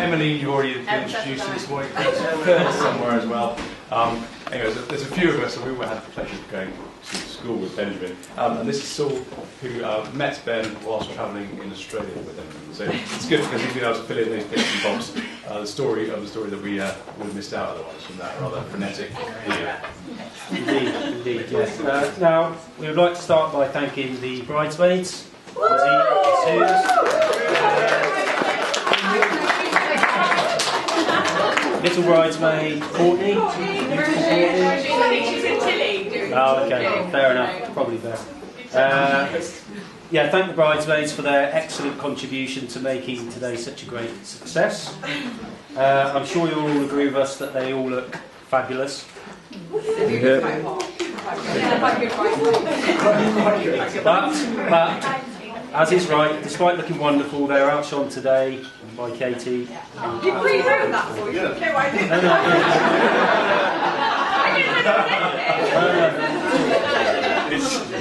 Emily, you've already been introduced this morning. Curtis somewhere as well. Anyway, there's a few of us, and we all had the pleasure of going to school with Benjamin. And this is Saul, who met Ben whilst travelling in Australia with him. So it's good because he's been able to fill in these bits and bobs. The story that we would have missed out otherwise from that rather frenetic year. Indeed, yes. Now, we would like to start by thanking the bridesmaids. Little bridesmaid, Courtney. Oh, okay, fair enough, probably fair. Yeah, thank the bridesmaids for their excellent contribution to making today such a great success. I'm sure you'll all agree with us that they all look fabulous. But as is right, despite looking wonderful, they're outshone today by Katie. Did we know that for you? No, I didn't.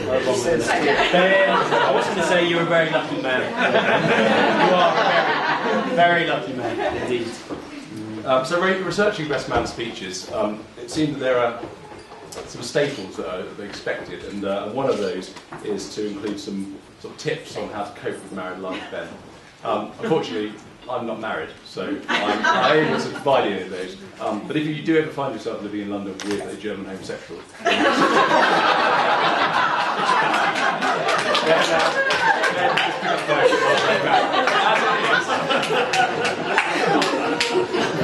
I was going to say you're a very lucky man. You are a very lucky man, indeed. So researching best man speeches, it seemed that there are some staples that are expected, and one of those is to include some sort of tips on how to cope with married life, Ben. Unfortunately, I'm not married, so I'm able to provide any of those. But if you do ever find yourself living in London with a German homosexual,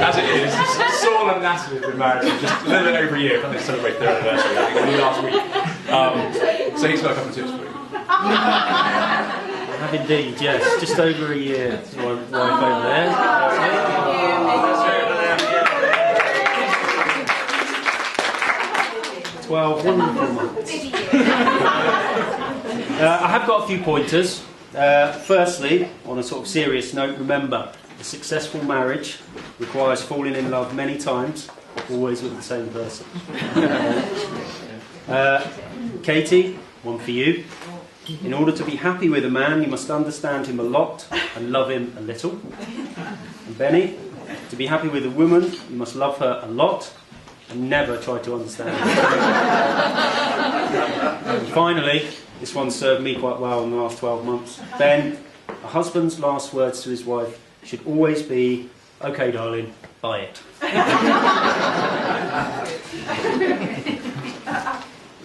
as it is, Saul and Natalie have been married for just a little bit over a year. They celebrated their anniversary, I think, only last week. So he's got a couple of tips for you. I have indeed, yes. Just over a year. My wife over there. 12 wonderful months. I have got a few pointers. Firstly, on a sort of serious note, remember, a successful marriage requires falling in love many times, always with the same person. Katie, one for you. In order to be happy with a man, you must understand him a lot and love him a little. And Benny, to be happy with a woman, you must love her a lot and never try to understand her. And finally, this one served me quite well in the last 12 months. Ben, a husband's last words to his wife should always be, "Okay, darling, buy it."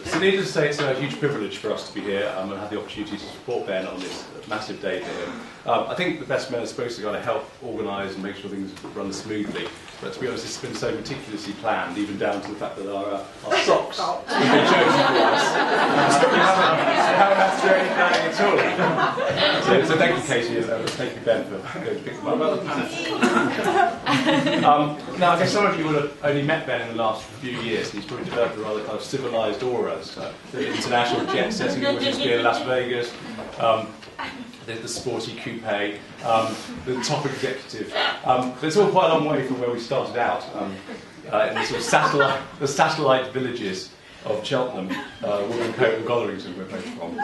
So needless to say, it's a huge privilege for us to be here and have the opportunity to support Ben on this massive day for him. I think the best men are supposed to kind of help organise and make sure things run smoothly. But to be honest, it's been so meticulously planned, even down to the fact that our socks have been chosen for us. We haven't had to do any planning at all. So thank you, Katie, and thank you, Ben, for going to pick them up. Now, I guess some of you will have only met Ben in the last few years, and he's probably developed a rather kind of civilised aura. The international jet setting, which has been in Las Vegas. The sporty coupe, the top executive. But it's all quite a long way from where we started out, in the sort of satellite villages of Cheltenham, Woodmancote and Gotherington, we're both from.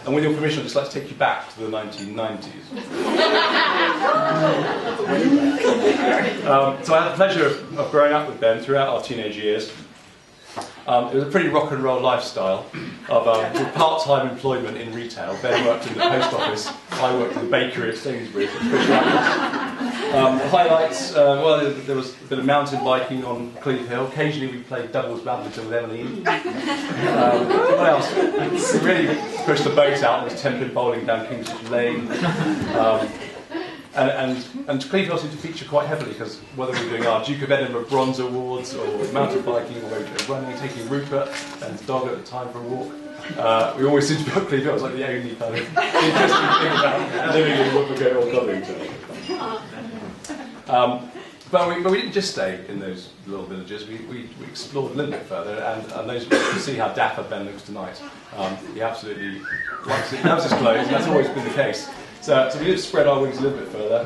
And with your permission, I'd just like to take you back to the 1990s. So I had the pleasure of growing up with Ben throughout our teenage years. It was a pretty rock and roll lifestyle of part-time employment in retail. Ben worked in the post office, I worked in the bakery at Sainsbury's. Highlights, well, there was a bit of mountain biking on Cleve Hill. Occasionally we played doubles badminton with Emily. What else? We really pushed the boat out and was 10-pin bowling down Kingsbridge Lane. And Cleve Hill seemed to feature quite heavily because whether we were doing our Duke of Edinburgh Bronze Awards or mountain biking or running, taking Rupert and his dog at the time for a walk, we always seemed to be on Cleve Hill. It was like the only kind of interesting thing about living in Woodmancote or Gotherington. But we didn't just stay in those little villages. We explored a little bit further, and those can see how dapper Ben looks tonight. He absolutely loves his clothes, and that's always been the case. So we did spread our wings a little bit further,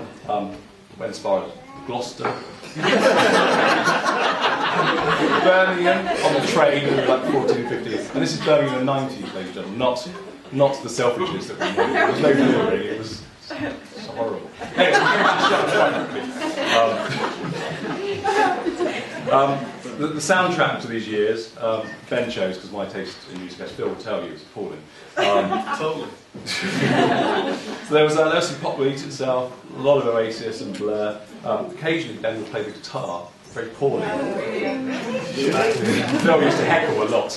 went as far as Gloucester, Birmingham on the train in like 14, 15. And this is Birmingham in the 90s, ladies and gentlemen, not the Selfridges that we knew. There was no delivery, it was horrible. Anyway, The soundtrack to these years, Ben chose, because my taste in music, as Phil will tell you, is appalling. Totally. So there was some pop beats itself, a lot of Oasis and Blur. Occasionally Ben would play the guitar very poorly. Phil used to heckle a lot.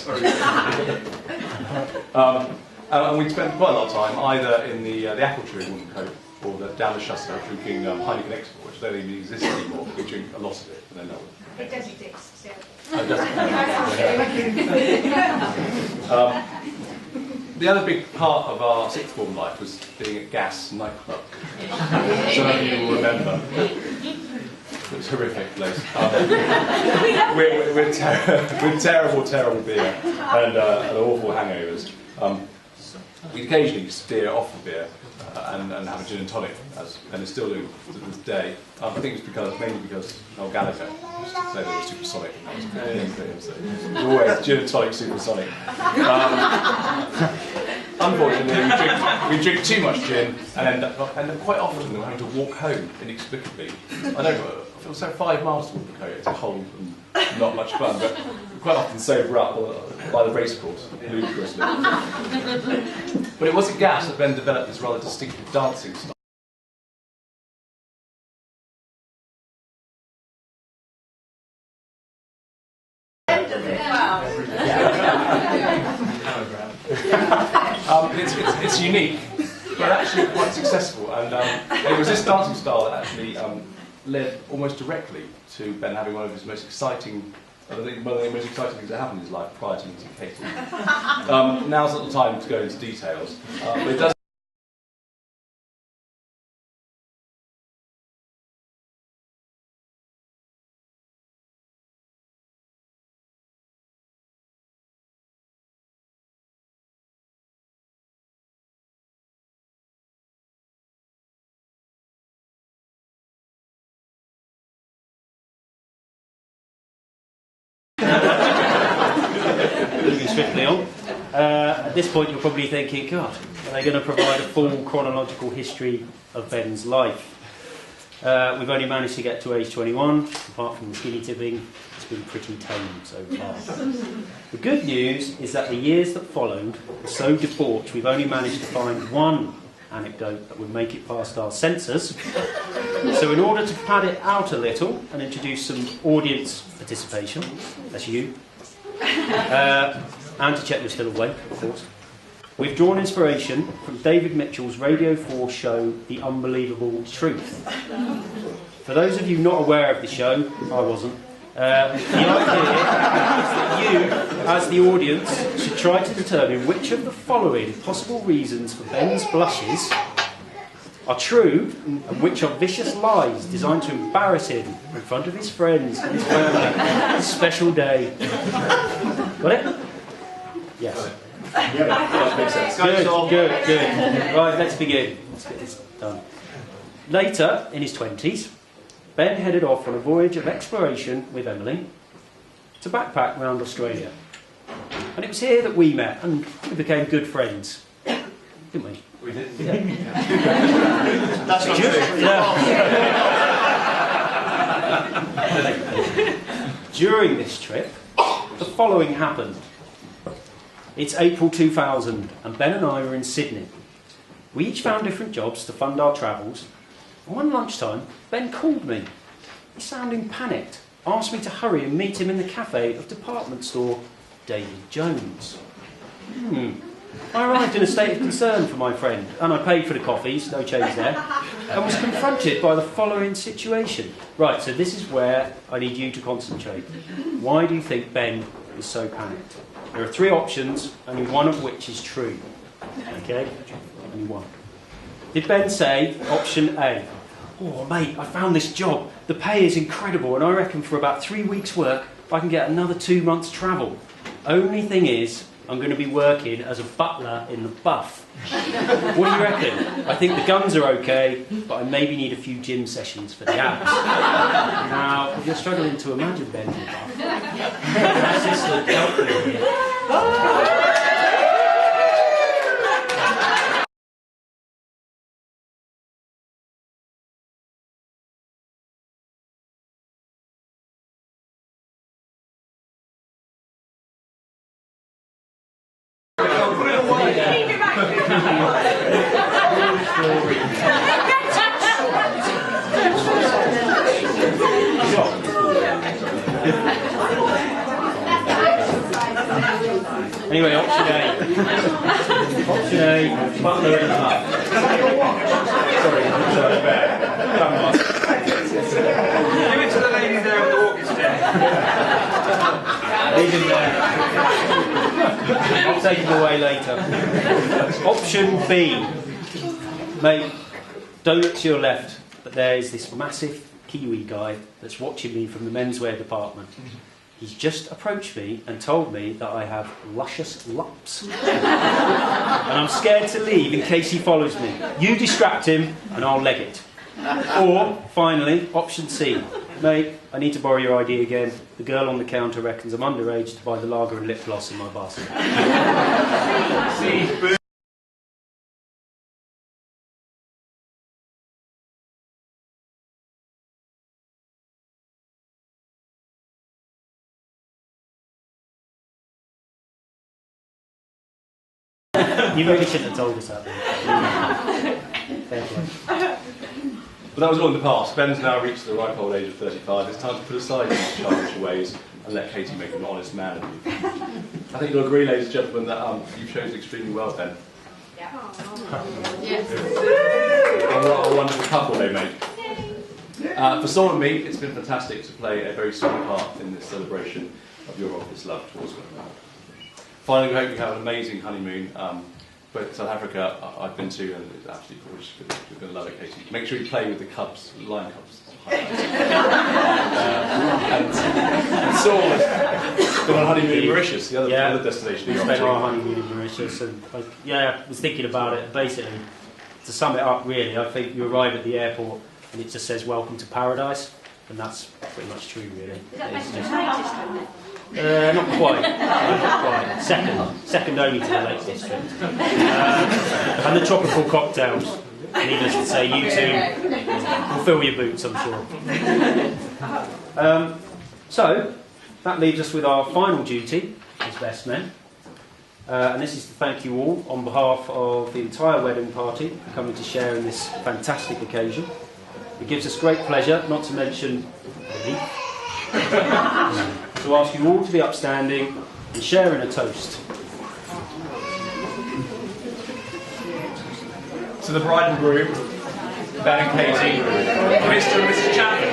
And we'd spend quite a lot of time either in the apple tree in Woodcote or down the Shuster drinking Heineken Export, which don't even exist anymore, but we drink a lot of it. And then It does exist still. The other big part of our sixth form life was being at Gas nightclub. Some of you will remember. It was a horrific place. With terrible, terrible beer and awful hangovers. We'd occasionally steer off the beer and have a gin and tonic, and it's still do to this day. I think it's mainly because Noel Gallagher used to say they were supersonic, and that was always gin and tonic supersonic. Unfortunately, we drink too much gin and end up quite often having to walk home inexplicably. I don't know. It was so 5 miles to Woodcote. It's cold and not much fun, but quite often sober up by the race course, ludicrously. But it was at Gas that Ben developed this rather distinctive dancing style. It's unique, but actually quite successful, and it was this dancing style that actually led almost directly to Ben having one of his most exciting, I think one of the most exciting things that happened in his life prior to meeting Katie. Now's not the time to go into details, but it does. Moving swiftly on. At this point, you're probably thinking, God, are they going to provide a full chronological history of Ben's life? We've only managed to get to age 21. Apart from the skinny tipping, it's been pretty tame so far. The good news is that the years that followed were so debauched, we've only managed to find one anecdote that would make it past our censors. So in order to pad it out a little and introduce some audience participation, that's you, and to check you're still awake, of course, we've drawn inspiration from David Mitchell's Radio 4 show, The Unbelievable Truth. For those of you not aware of the show, I wasn't, the idea is that you, as the audience, should try to determine which of the following possible reasons for Ben's blushes are true and which are vicious lies designed to embarrass him in front of his friends and his family. A special day. Got it? Yes. That makes sense. Good. Right, let's begin. Let's get this done. Later, in his 20s, Ben headed off on a voyage of exploration with Emily to backpack around Australia. And it was here that we met and we became good friends. Didn't we? We did. Yeah. That's not true. Yeah. During this trip, the following happened. It's April 2000 and Ben and I were in Sydney. We each found different jobs to fund our travels. And one lunchtime, Ben called me. He sounding panicked, asked me to hurry and meet him in the cafe of department store David Jones. I arrived in a state of concern for my friend, and I paid for the coffees, no change there, and was confronted by the following situation. Right, so this is where I need you to concentrate. Why do you think Ben is so panicked? There are 3 options, only one of which is true. Okay? Only one. Did Ben say, option A, oh mate, I found this job, the pay is incredible, and I reckon for about 3 weeks' work I can get another 2 months' travel. Only thing is, I'm going to be working as a butler in the buff. What do you reckon? I think the guns are okay, but I maybe need a few gym sessions for the abs. Now, if you're struggling to imagine Ben in the buff, my sister help me. Anyway, option A. Option A, butler in the hut. Sorry, come on. Give it to the lady there with the walking stick. Leave him there. I'll take him away later. Option B. Mate, don't look to your left, but there is this massive Kiwi guy that's watching me from the menswear department. He's just approached me and told me that I have luscious lumps. And I'm scared to leave in case he follows me. You distract him and I'll leg it. Or, finally, option C. Mate, I need to borrow your ID again. The girl on the counter reckons I'm underage to buy the lager and lip gloss in my basket. You really shouldn't have told us that. Fair play. But that was all in the past. Ben's now reached the ripe old age of 35. It's time to put aside his childish ways and let Katie make an honest man of you. I think you'll agree, ladies and gentlemen, that you've chosen extremely well, Ben. Yeah. And what a wonderful couple they make. For Saul and me, it's been fantastic to play a very strong part in this celebration of your obvious love towards one another. Finally, we hope you have an amazing honeymoon. But South Africa, I've been to, and it's absolutely gorgeous. You're going to love it, Katie. Make sure you play with the cubs, the lion cubs. And Saul has been on honeymoon in Mauritius, the other destination. We spent our honeymoon in Mauritius, and I was thinking about it. Basically, to sum it up, really, I think you arrive at the airport and it just says "Welcome to Paradise," and that's pretty much true, really. Is that It's Lake just- not quite. Not quite. Second only to the Lake District. And the tropical cocktails. Needless to say, you two will fill your boots, I'm sure. So, that leaves us with our final duty as best men. And this is to thank you all on behalf of the entire wedding party for coming to share in this fantastic occasion. It gives us great pleasure, not to mention relief, to ask you all to be upstanding and share in a toast. To the bride and groom, Ben and Katie, Mr. and Mrs. Chapman.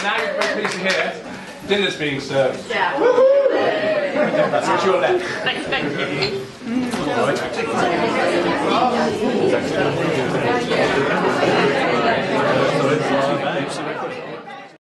Now you're very pleased to hear dinner's being served. Yeah. That's at your left. Thank you. All right.